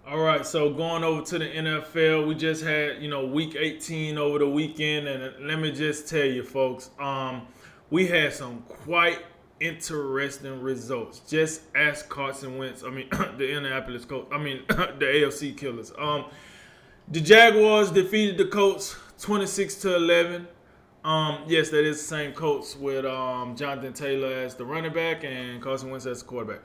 All right, so going over to the NFL, we just had week 18 over the weekend, and let me just tell you, folks, we had some quite interesting results. Just ask Carson Wentz. I mean, the Indianapolis Colts. I mean, the AFC Killers. The Jaguars defeated the Colts 26-11. Yes, that is the same Colts with Jonathan Taylor as the running back and Carson Wentz as the quarterback.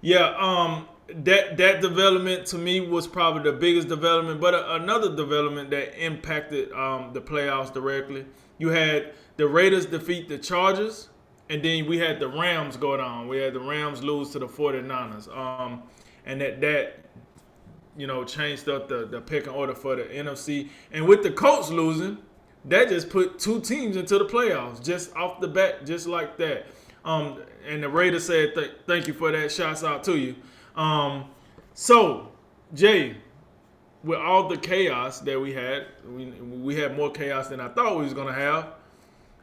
Yeah, that development to me was probably the biggest development, but another development that impacted the playoffs directly. You had the Raiders defeat the Chargers, and then we had the Rams go down. We had the Rams lose to the 49ers. And that changed up the pecking order for the NFC. And with the Colts losing, that just put two teams into the playoffs just off the bat, just like that. And the Raiders said, "Thank you for that. Shouts out to you." So, Jay, with all the chaos that we had more chaos than I thought we was gonna have.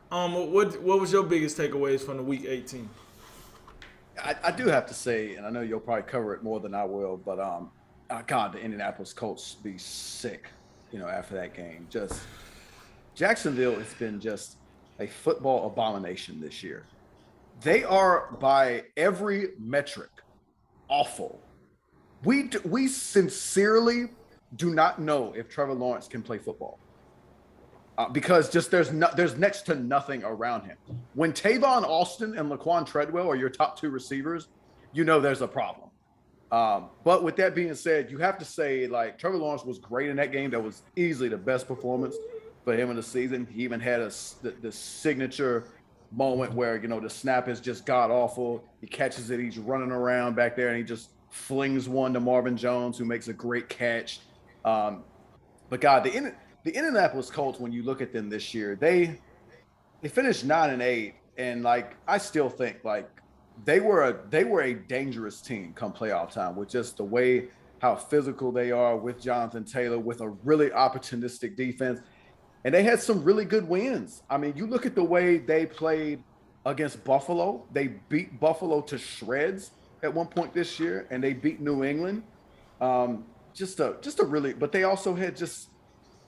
What was your biggest takeaways from the week 18? I do have to say, and I know you'll probably cover it more than I will, but God, the Indianapolis Colts be sick, after that game. Just Jacksonville has been just a football abomination this year. They are by every metric awful. We sincerely do not know if Trevor Lawrence can play football. Because just there's next to nothing around him. When Tavon Austin and Laquan Treadwell are your top two receivers, there's a problem. But with that being said, you have to say, like, Trevor Lawrence was great in that game. That was easily the best performance for him in the season. He even had the signature moment where the snap is just god awful. He catches it, he's running around back there, and he just flings one to Marvin Jones, who makes a great catch. But God, the Indianapolis Colts, when you look at them this year, they finished 9-8, and like I still think like they were a dangerous team come playoff time with just the way how physical they are with Jonathan Taylor, with a really opportunistic defense. And they had some really good wins. I mean, you look at the way they played against Buffalo. They beat Buffalo to shreds at one point this year, and they beat New England. Just a really, but they also had just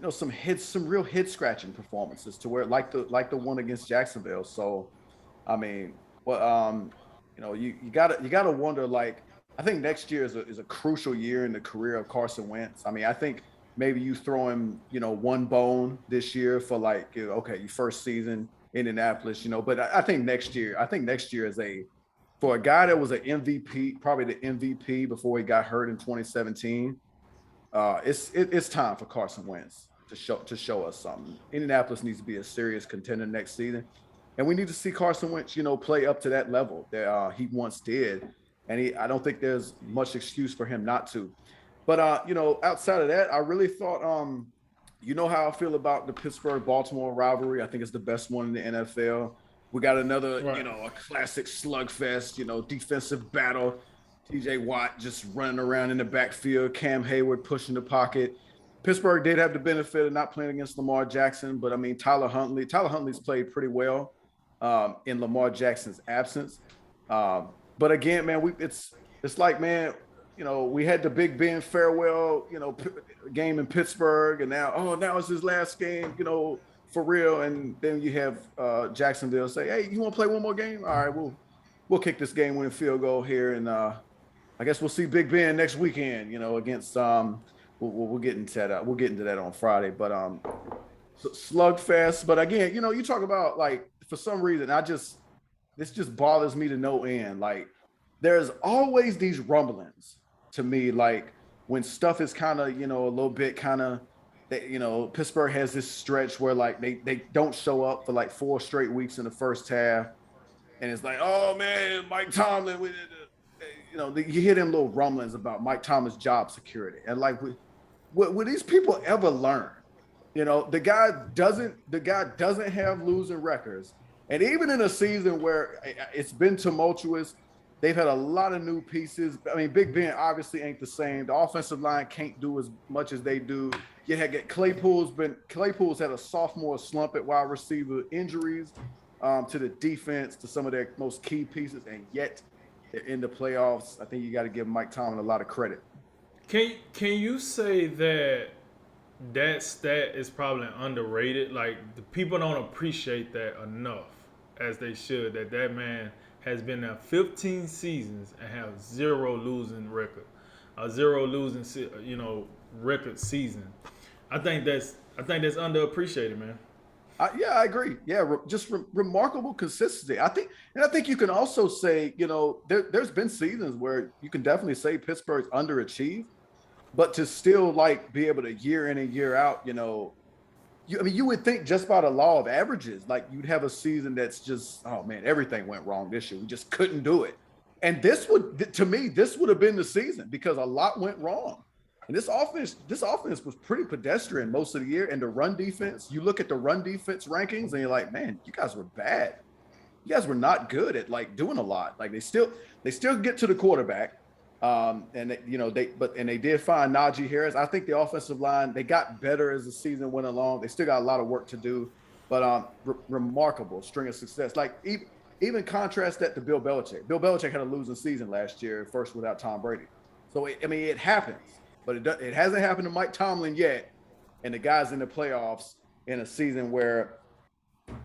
some real head scratching performances to where like the one against Jacksonville. So, I mean, well, you gotta wonder. Like, I think next year is a crucial year in the career of Carson Wentz. I mean, I think maybe you throw him, one bone this year for like, okay, your first season in Indianapolis, but I think next year is for a guy that was an MVP, probably the MVP before he got hurt in 2017. It's time for Carson Wentz to show us something. Indianapolis needs to be a serious contender next season, and we need to see Carson Wentz, play up to that level that he once did. And I don't think there's much excuse for him not to. But outside of that, I really thought, how I feel about the Pittsburgh-Baltimore rivalry. I think it's the best one in the NFL. We got another, Right. a classic slugfest, defensive battle. TJ Watt just running around in the backfield, Cam Hayward pushing the pocket. Pittsburgh did have the benefit of not playing against Lamar Jackson, but I mean, Tyler Huntley's played pretty well in Lamar Jackson's absence. But again, man, it's like, man, we had the Big Ben farewell, game in Pittsburgh, and now it's his last game, for real. And then you have Jacksonville say, "Hey, you want to play one more game? All right, we'll kick this game-winning field goal here, and I guess we'll see Big Ben next weekend, against we'll get into that. We'll get into that on Friday, but slugfest. But again, you talk about, like, for some reason, this just bothers me to no end. Like, there's always these rumblings to me, like when stuff is kind of, a little bit kind of, Pittsburgh has this stretch where like they don't show up for like 4 straight weeks in the first half, and it's like, oh man, Mike Tomlin, you hear them little rumblings about Mike Tomlin's job security, and like, would these people ever learn? The guy doesn't have losing records, and even in a season where it's been tumultuous, they've had a lot of new pieces. I mean, Big Ben obviously ain't the same. The offensive line can't do as much as they do. You had Claypool's had a sophomore slump at wide receiver, injuries to the defense, to some of their most key pieces, and yet they're in the playoffs. I think you got to give Mike Tomlin a lot of credit. Can you say that stat is probably underrated? Like the people don't appreciate that enough as they should. That man has been there 15 seasons and have zero losing record, a zero losing record season. I think that's underappreciated, man. Yeah, I agree. Yeah, just remarkable consistency. I think you can also say, there's been seasons where you can definitely say Pittsburgh's underachieved, but to still like be able to year in and year out, you would think just by the law of averages, like you'd have a season that's just, oh man, everything went wrong this year. We just couldn't do it. And to me, this would have been the season because a lot went wrong. And this offense was pretty pedestrian most of the year. And the run defense, you look at the run defense rankings and you're like, man, you guys were bad. You guys were not good at like doing a lot. Like they still get to the quarterback. And they did find Najee Harris. I think the offensive line, they got better as the season went along. They still got a lot of work to do, but remarkable string of success. Like even contrast that to Bill Belichick. Bill Belichick had a losing season last year, first without Tom Brady. So it happens. But it hasn't happened to Mike Tomlin yet, and the guys in the playoffs in a season where,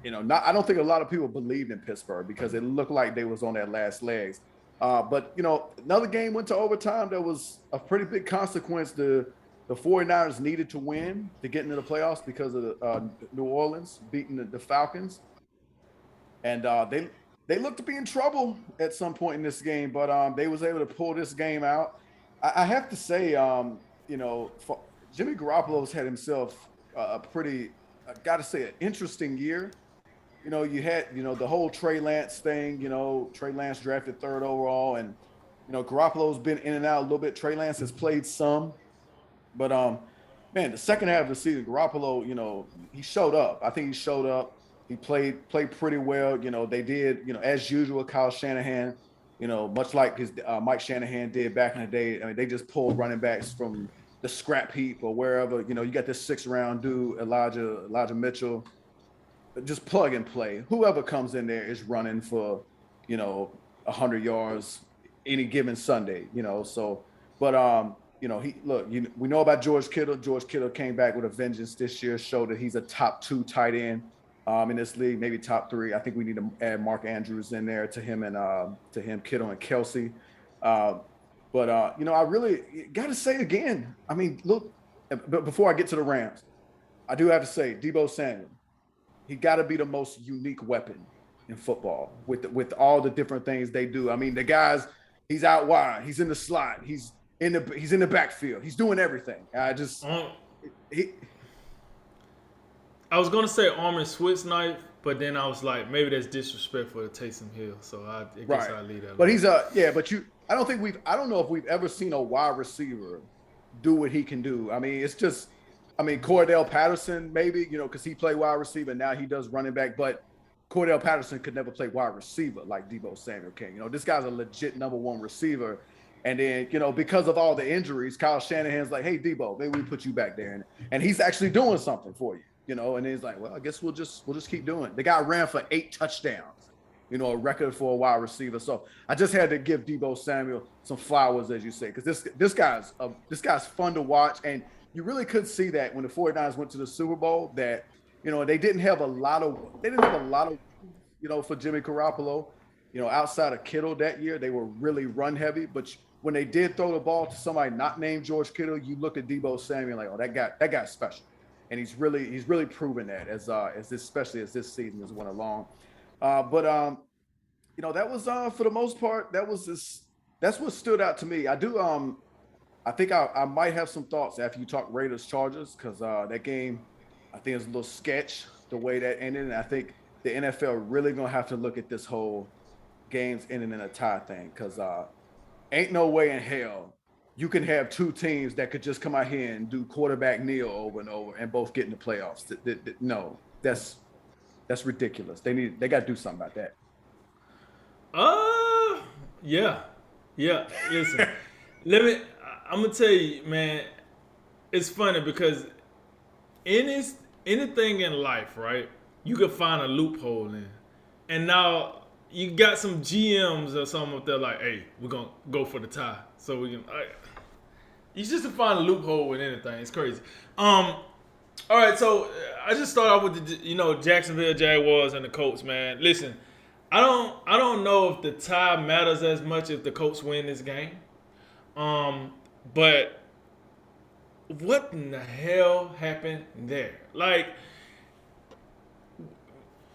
I don't think a lot of people believed in Pittsburgh because it looked like they was on their last legs. But another game went to overtime. That was a pretty big consequence. The 49ers needed to win to get into the playoffs because of New Orleans beating the Falcons, and they looked to be in trouble at some point in this game, but they was able to pull this game out. I have to say, Jimmy Garoppolo's had himself a pretty, I got to say, an interesting year. You had, the whole Trey Lance thing, Trey Lance drafted 3rd overall, and, Garoppolo's been in and out a little bit. Trey Lance has played some, but, man, the second half of the season, Garoppolo, he showed up. I think he showed up. He played pretty well. They did, as usual, Kyle Shanahan, much like his Mike Shanahan did back in the day. I mean, they just pulled running backs from the scrap heap or wherever. You got this 6th-round dude, Elijah Mitchell. Just plug and play. Whoever comes in there is running for, 100 yards any given Sunday. So, but we know about George Kittle. George Kittle came back with a vengeance this year, showed that he's a top 2 tight end. In this league, maybe top 3. I think we need to add Mark Andrews in there to him Kittle and Kelsey. I really got to say again. I mean, look, but before I get to the Rams, I do have to say Deebo Samuel. He got to be the most unique weapon in football with all the different things they do. I mean, the guys, he's out wide, he's in the slot, he's in the backfield, he's doing everything. I was gonna say arm and Swiss knife, but then I was like, maybe that's disrespectful to Taysom Hill, so I guess I'll leave that. But he's I don't know if we've ever seen a wide receiver do what he can do. I mean, it's just, Cordell Patterson maybe, because he played wide receiver, now he does running back, but Cordell Patterson could never play wide receiver like Deebo Samuel can. This guy's a legit number 1 receiver. And then, because of all the injuries, Kyle Shanahan's like, hey, Deebo, maybe we put you back there. And he's actually doing something for you. And he's like, well, I guess we'll just keep doing it. The guy ran for 8 touchdowns, a record for a wide receiver. So I just had to give Deebo Samuel some flowers, as you say, because this guy's fun to watch. And you really could see that when the 49ers went to the Super Bowl that, they didn't have a lot of, for Jimmy Garoppolo, outside of Kittle that year, they were really run heavy. But when they did throw the ball to somebody not named George Kittle, you look at Deebo Samuel like, oh, that guy's special. And he's really proven that especially as this season has went along. That was for the most part, that's what stood out to me. I think I might have some thoughts after you talk Raiders Chargers, because that game, I think it's a little sketch the way that ended. And I think the NFL really gonna have to look at this whole games ending in a tie thing, because ain't no way in hell you can have 2 teams that could just come out here and do quarterback kneel over and over and both get in the playoffs. No, that's ridiculous. They got to do something about that. Yeah. Listen, I'm gonna tell you, man. It's funny because anything in life, right? You could find a loophole in, and now you got some GMs or something up there like, hey, we're gonna go for the tie, so we can. He's just to find a loophole with anything. It's crazy. All right, so I just start off with the Jacksonville Jaguars and the Colts, man. Listen, I don't know if the tie matters as much if the Colts win this game. But what in the hell happened there? Like,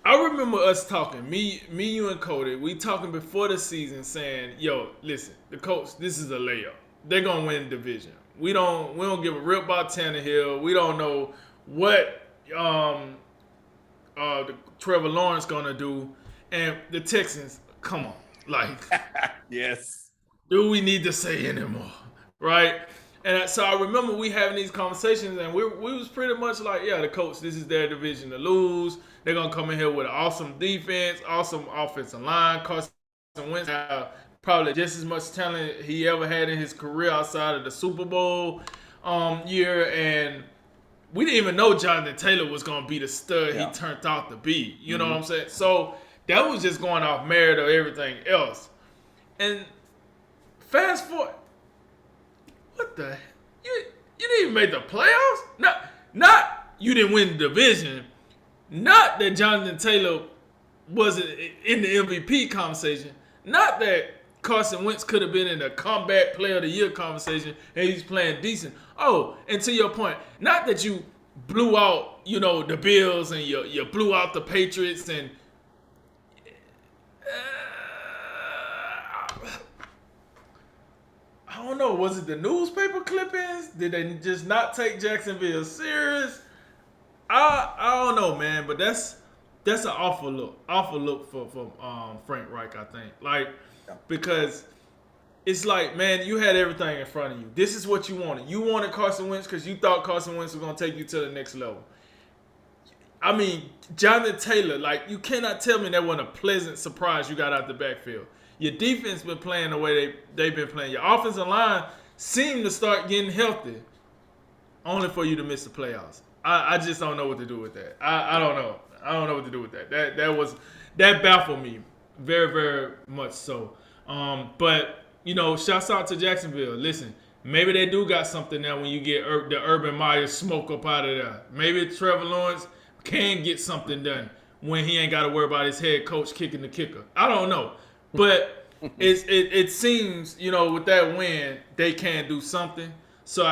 I remember us talking, me, you, and Cody. We talking before the season, saying, "Yo, listen, the Colts, this is a layup. They're gonna win the division. We don't give a rip about Tannehill. We don't know what Trevor Lawrence gonna do, and the Texans. Come on, like, Yes. do we need to say anymore, right?" And so I remember we having these conversations, and we was pretty much like, yeah, the Colts, this is their division to lose. They're going to come in here with an awesome defense, awesome offensive line. Carson Wentz probably just as much talent he ever had in his career outside of the Super Bowl year. And we didn't even know Jonathan Taylor was going to be the stud he turned out to be. You know what I'm saying? So that was just going off merit of everything else. And fast forward. What the? You didn't even make the playoffs? Not you didn't win the division. Not that Jonathan Taylor wasn't in the MVP conversation. Not that Carson Wentz could have been in the comeback player of the year conversation and he's playing decent. Oh, and to your point, not that you blew out, the Bills and you blew out the Patriots and I don't know. Was it the newspaper clippings? Did they just not take Jacksonville serious? I don't know, man. But that's an awful look for Frank Reich, I think. Like, because it's like, man, you had everything in front of you. This is what you wanted. You wanted Carson Wentz because you thought Carson Wentz was gonna take you to the next level. I mean, Jonathan Taylor, like, you cannot tell me that wasn't a pleasant surprise you got out the backfield. Your defense been playing the way they've been playing. Your offensive line seemed to start getting healthy, only for you to miss the playoffs. I just don't know what to do with that. I don't know. I don't know what to do with that. That baffled me very, very much so. But shouts out to Jacksonville. Listen, maybe they do got something now when you get the Urban Meyer smoke up out of there. Maybe Trevor Lawrence can get something done when he ain't got to worry about his head coach kicking the kicker. I don't know. But it seems, with that win, they can do something. So,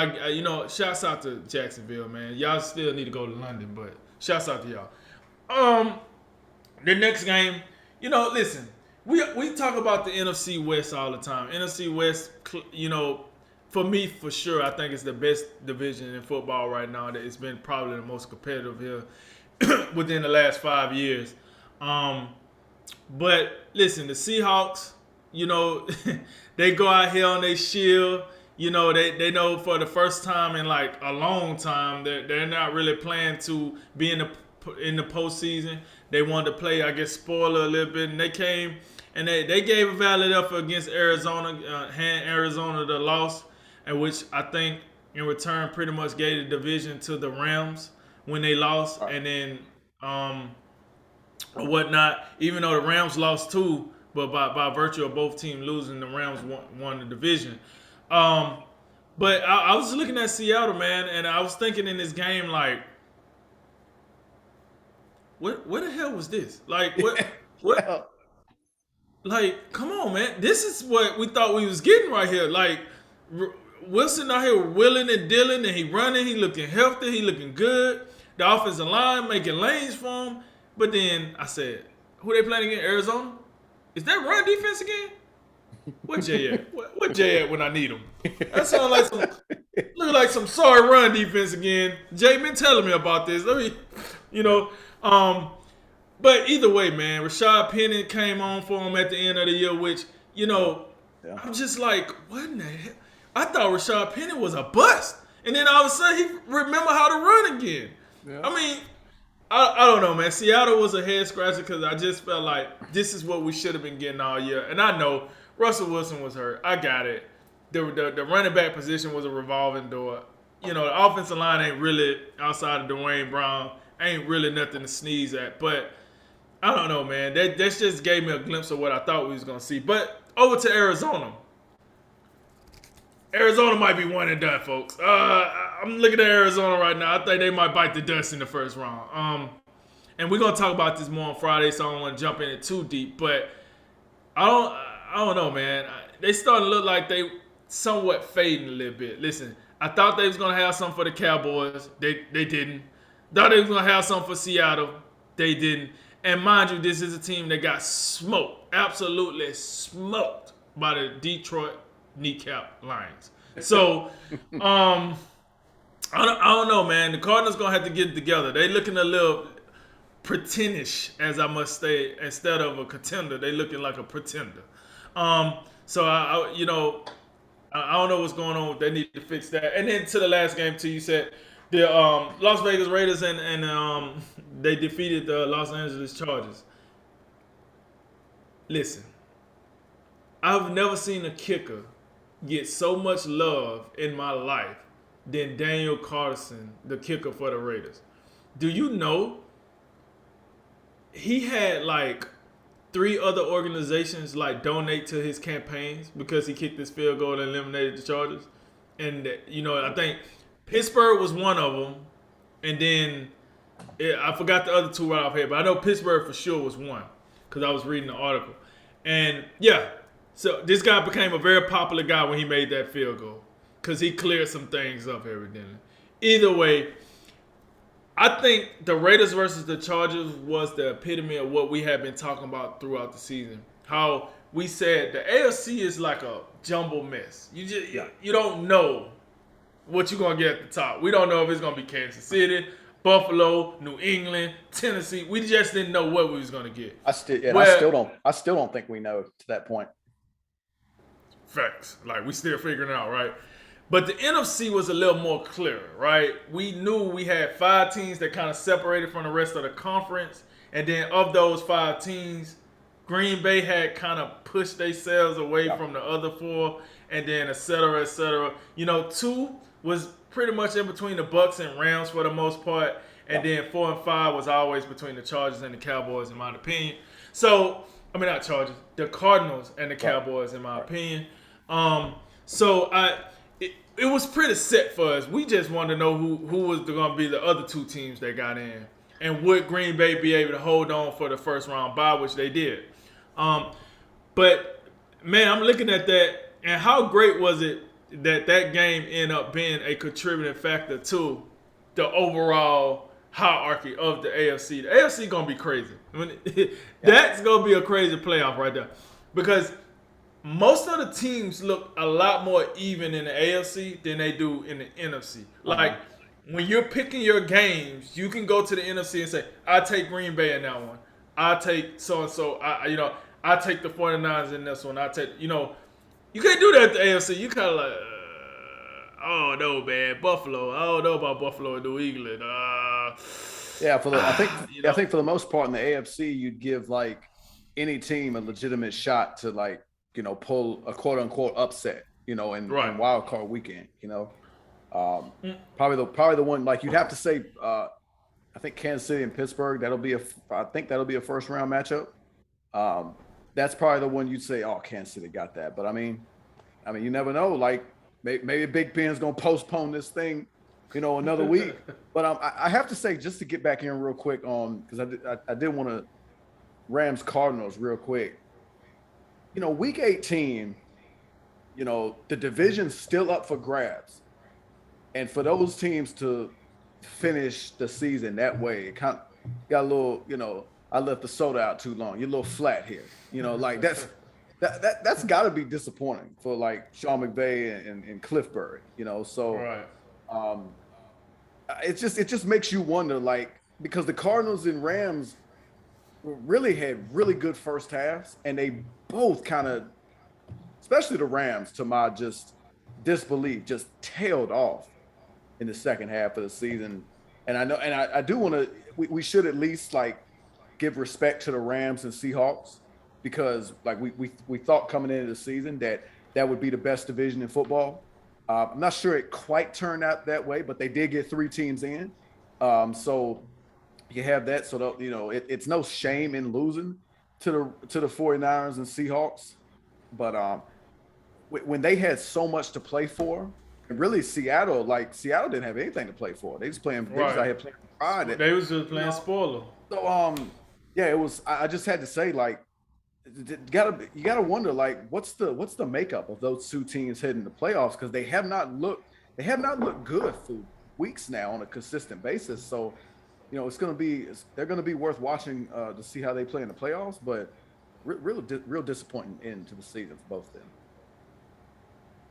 shouts out to Jacksonville, man. Y'all still need to go to London, but shouts out to y'all. The next game, listen, we talk about the NFC West all the time. NFC West, for me, for sure, I think it's the best division in football right now. That it's been probably the most competitive here within the last 5 years. But listen, the Seahawks, they go out here on their shield. They know for the first time in like a long time they're not really planning to be in the postseason. They wanted to play, I guess, spoiler a little bit, and they came and they gave a valid effort against Arizona, hand Arizona the loss, and which I think in return pretty much gave the division to the Rams when they lost, and then or whatnot. Even though the Rams lost too, but by virtue of both teams losing, the Rams won the division. But I was looking at Seattle, man, and I was thinking in this game, like, what the hell was this? Like, what? Like, come on, man. This is what we thought we was getting right here. Like, Wilson out here willing and dealing, and he running, he looking healthy, he looking good. The offensive line making lanes for him. But then I said, who they playing against? Arizona? Is that run defense again? What Jay at? What Jay at when I need him? That sounds like look like some sorry run defense again. Jay been telling me about this. Let me, but either way, man, Rashad Penny came on for him at the end of the year, which, I'm just like, what in the hell? I thought Rashad Penny was a bust. And then all of a sudden he remember how to run again. Yeah. I mean, I don't know, man. Seattle was a head scratcher because I just felt like this is what we should have been getting all year. And I know Russell Wilson was hurt. I got it. The running back position was a revolving door. The offensive line ain't really, outside of Dwayne Brown, ain't really nothing to sneeze at. But I don't know, man. That just gave me a glimpse of what I thought we was going to see. But over to Arizona. Arizona might be one and done, folks. I'm looking at Arizona right now. I think they might bite the dust in the first round. And we're gonna talk about this more on Friday, so I don't want to jump in it too deep. But I don't know, man. They starting to look like they somewhat fading a little bit. Listen, I thought they was gonna have something for the Cowboys. They didn't. Thought they was gonna have something for Seattle. They didn't. And mind you, this is a team that got smoked, absolutely smoked by the Detroit Kneecap Lions. So, I don't know, man. The Cardinals gonna have to get it together. They looking a little pretendish, as I must say, instead of a contender. They looking like a pretender. So I don't know what's going on. They need to fix that. And then to the last game too, you said the Las Vegas Raiders and they defeated the Los Angeles Chargers. Listen, I've never seen a kicker get so much love in my life than Daniel Carson, the kicker for the Raiders. Do you know he had like 3 other organizations like donate to his campaigns because he kicked this field goal and eliminated the Chargers? And I think Pittsburgh was one of them, and then I forgot the other 2 right off here, but I know Pittsburgh for sure was one because I was reading the article. And yeah, so this guy became a very popular guy when he made that field goal because he cleared some things up evidently. Either way, I think the Raiders versus the Chargers was the epitome of what we have been talking about throughout the season. How we said the AFC is like a jumble mess. You don't know what you're gonna get at the top. We don't know if it's gonna be Kansas City, Buffalo, New England, Tennessee. We just didn't know what we was gonna get. I still don't think we know to that point. Facts. Like we still figuring it out, right? But the NFC was a little more clear, right? We knew we had 5 teams that kind of separated from the rest of the conference. And then of those 5 teams, Green Bay had kind of pushed themselves away from the other 4, and then et cetera, et cetera. 2 was pretty much in between the Bucks and Rams for the most part. And then 4 and 5 was always between the Chargers and the Cowboys, in my opinion. So, I mean, not Chargers, the Cardinals and the Cowboys, in my opinion. It was pretty set for us. We just wanted to know who was going to be the other 2 teams that got in. And would Green Bay be able to hold on for the first round bye, which they did. But, man, I'm looking at that. And how great was it that game ended up being a contributing factor to the overall hierarchy of the AFC. The AFC going to be crazy. That's going to be a crazy playoff right there. Because most of the teams look a lot more even in the AFC than they do in the NFC. Like, when you're picking your games, you can go to the NFC and say, I take Green Bay in that one. I take so-and-so. I take the 49ers in this one. You can't do that at the AFC. You kind of like, oh, no, man. Buffalo. I don't know about Buffalo and New England. I think for the most part in the AFC, you'd give, like, any team a legitimate shot to, like, pull a quote unquote upset, in wild card weekend, probably the one, like you'd have to say, I think Kansas City and Pittsburgh, I think that'll be a first round matchup. That's probably the one you'd say, oh, Kansas City got that. But I mean, you never know, like maybe Big Ben's going to postpone this thing, another week. But I have to say, just to get back in real quick because I did want to Rams Cardinals real quick. Week 18, the division's still up for grabs. And for those teams to finish the season that way, it kind of got a little, I left the soda out too long. You're a little flat here. Like that's got to be disappointing for like Sean McVay and Cliff Burry, So right. It just makes you wonder, like, because the Cardinals and Rams really had really good first halves, and they both kind of, especially the Rams, to my just disbelief, just tailed off in the second half of the season. And I know, and I do want to, we should at least like give respect to the Rams and Seahawks, because like we thought coming into the season that would be the best division in football. I'm not sure it quite turned out that way, but they did get 3 teams in. So you have that, so that, it's no shame in losing to the 49ers and Seahawks, but when they had so much to play for, and really Seattle didn't have anything to play for. They just out Right. here playing pride. They was just You playing know, spoiler. so yeah, it was. I just had to say like, you gotta wonder like what's the makeup of those two teams heading to playoffs because they have not looked good for weeks now on a consistent basis. So you know they're gonna be worth watching to see how they play in the playoffs. But real disappointing end to the season for both of them.